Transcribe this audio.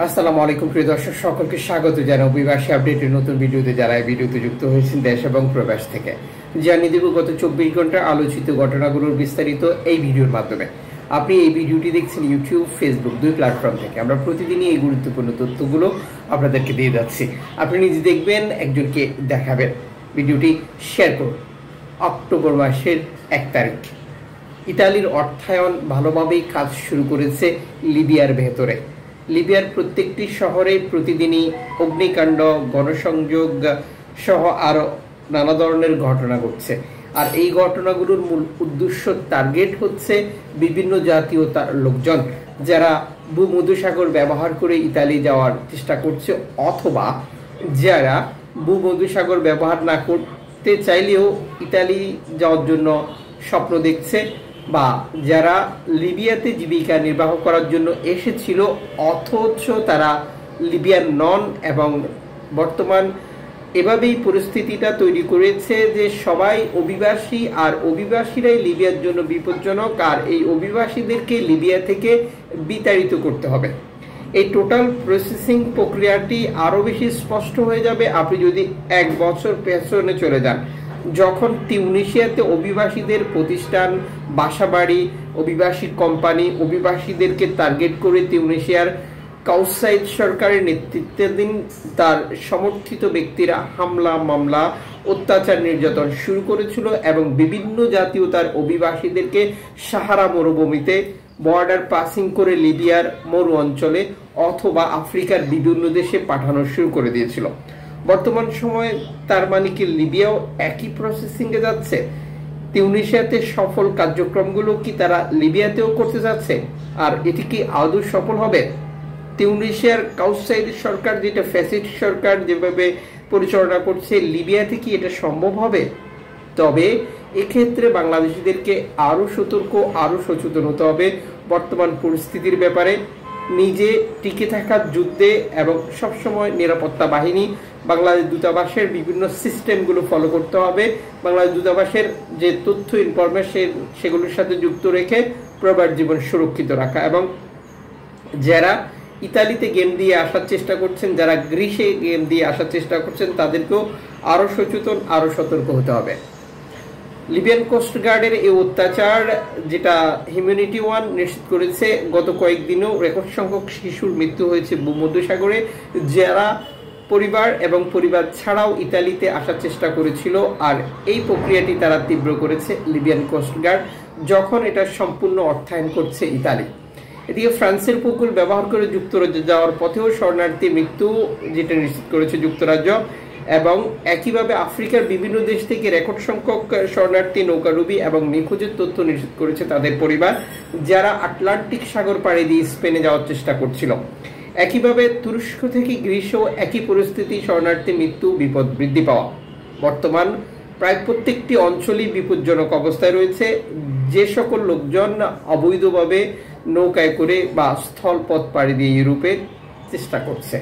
আসসালামু আলাইকুম প্রিয় দর্শক, সকলকে স্বাগত জানাই অভিবাসী আপডেটের নতুন ভিডিওতে। যারা এই ভিডিওতে যুক্ত হয়েছেন দেশ এবং প্রবাস থেকে, জানিয়ে দেব গত 24 ঘন্টার আলোচিত ঘটনাগুলোর বিস্তারিত এই ভিডিওর মাধ্যমে। আপনি এই ভিডিওটি দেখছেন ইউটিউব, ফেসবুক দুই প্ল্যাটফর্ম থেকে। আমরা প্রতিদিনই এই গুরুত্বপূর্ণ তথ্যগুলো আপনাদেরকে দিয়ে যাচ্ছি। আপনি নিজে দেখবেন, একজনকে দেখাবেন। ভিডিওটি শেয়ার করুন। অক্টোবর মাসের 1 তারিখ ইতালির অর্থায়ন ভালোভাবেই কাজ শুরু করেছে লিবিয়ার ভেতরে। লিবিয়ার প্রত্যেকটি শহরে প্রতিদিনই অগ্নিকাণ্ড, গণসংযোগ সহ আরো নানা ধরনের ঘটনা ঘটছে। আর এই ঘটনাগুলোর মূল উদ্দেশ্য, টার্গেট হচ্ছে বিভিন্ন জাতীয়তার লোকজন যারা ভূমধ্যসাগর ব্যবহার করে ইতালি যাওয়ার চেষ্টা করছে, অথবা যারা ভূমধ্যসাগর ব্যবহার না করতে চাইলেও ইতালি যাওয়ার জন্য স্বপ্ন দেখছে, বা যারা লিবিয়াতে জীবিকা নির্বাহ করার জন্য এসেছিল অথচ তারা লিবিয়ান নন। এবং বর্তমান এভাবেই পরিস্থিতিটা তৈরি করেছে যে সবাই অভিবাসী, আর অভিবাসীরাই লিবিয়ার জন্য বিপজ্জনক, আর এই অভিবাসীদেরকে লিবিয়া থেকে বিতাড়িত করতে হবে। এই টোটাল প্রসেসিং প্রক্রিয়াটি আরও বেশি স্পষ্ট হয়ে যাবে আপনি যদি 1 বছর পেছনে চলে যান, যখন তিউনিসিয়াতে অভিবাসীদের প্রতিষ্ঠান, বাসাবাড়ি, অভিবাসী কোম্পানি অভিবাসীদেরকে টার্গেট করে তিউনিসিয়ার কাউসাইদ সরকারের নেতৃত্বাধীন তার সমর্থিত ব্যক্তিরা হামলা, মামলা, অত্যাচার, নির্যাতন শুরু করেছিল এবং বিভিন্ন জাতীয়তার অভিবাসীদেরকে সাহারা মরুভূমিতে বর্ডার পাসিং করে লিবিয়ার মরু অঞ্চলে অথবা আফ্রিকার বিভিন্ন দেশে পাঠানো শুরু করে দিয়েছিল। বর্তমান সময়ে তার মানে কি লিবিয়াও একই প্রসেসিংয়ে যাচ্ছে? তিউনিসিয়াতে সফল কার্যক্রমগুলো কি তারা লিবিয়াতেও করতে যাচ্ছে? আর এটি কি আদৌ সফল হবে? তিউনিসিয়ার কাউসাইদ সরকার, যেটা ফ্যাসিস্ট সরকার যেভাবে পরিচালনা করছে, লিবিয়াতে কি এটা সম্ভব হবে? তবে এক্ষেত্রে বাংলাদেশিদেরকে আরো সতর্ক, আরো সচেতন হতে হবে বর্তমান পরিস্থিতির ব্যাপারে। নিজে টিকে থাকার যুদ্ধে এবং সবসময় নিরাপত্তা বাহিনী, বাংলাদেশ দূতাবাসের বিভিন্ন সিস্টেমগুলো ফলো করতে হবে। বাংলাদেশ দূতাবাসের যে তথ্য ইনফরমেশন সেগুলোর সাথে যুক্ত রেখে প্রবাস জীবন সুরক্ষিত রাখা। এবং যারা ইতালিতে গেম দিয়ে আসার চেষ্টা করছেন, যারা গ্রিসে গেম দিয়ে আসার চেষ্টা করছেন, তাদেরকেও আরো সচেতন, আরো সতর্ক হতে হবে। লিবিয়ান কোস্টগার্ডের এই অত্যাচার, যেটা হিউম্যানিটি ওয়াচ নিশ্চিত করেছে, গত কয়েকদিনেও রেকর্ড সংখ্যক শিশুর মৃত্যু হয়েছে ভূমধ্যসাগরে, যারা পরিবার এবং পরিবার ছাড়াও ইতালিতে আসার চেষ্টা করেছিল। আর এই প্রক্রিয়াটি তারা তীব্র করেছে লিবিয়ান কোস্টগার্ড, যখন এটা সম্পূর্ণ অর্থায়ন করছে ইতালি। এদিকে ফ্রান্সের উপকূল ব্যবহার করে যুক্তরাজ্যে যাওয়ার পথেও শরণার্থীর মৃত্যু, যেটা নিশ্চিত করেছে যুক্তরাজ্য। এবং একইভাবে আফ্রিকার বিভিন্ন দেশ থেকে রেকর্ড সংখ্যক শরণার্থী নৌকাডুবি এবং নিখোঁজের তথ্য নিশ্চিত করেছে তাদের পরিবার, যারা আটলান্টিক সাগর পাড়ি দিয়ে স্পেনে যাওয়ার চেষ্টা করছিল। একইভাবে তুরস্ক থেকে গ্রিসেও একই পরিস্থিতি, শরণার্থী মৃত্যু, বিপদ বৃদ্ধি পাওয়া। বর্তমান প্রায় প্রত্যেকটি অঞ্চলই বিপজ্জনক অবস্থায় রয়েছে, যে সকল লোকজন অবৈধভাবে নৌকায় করে বা স্থলপথ পাড়ি দিয়ে ইউরোপের চেষ্টা করছে।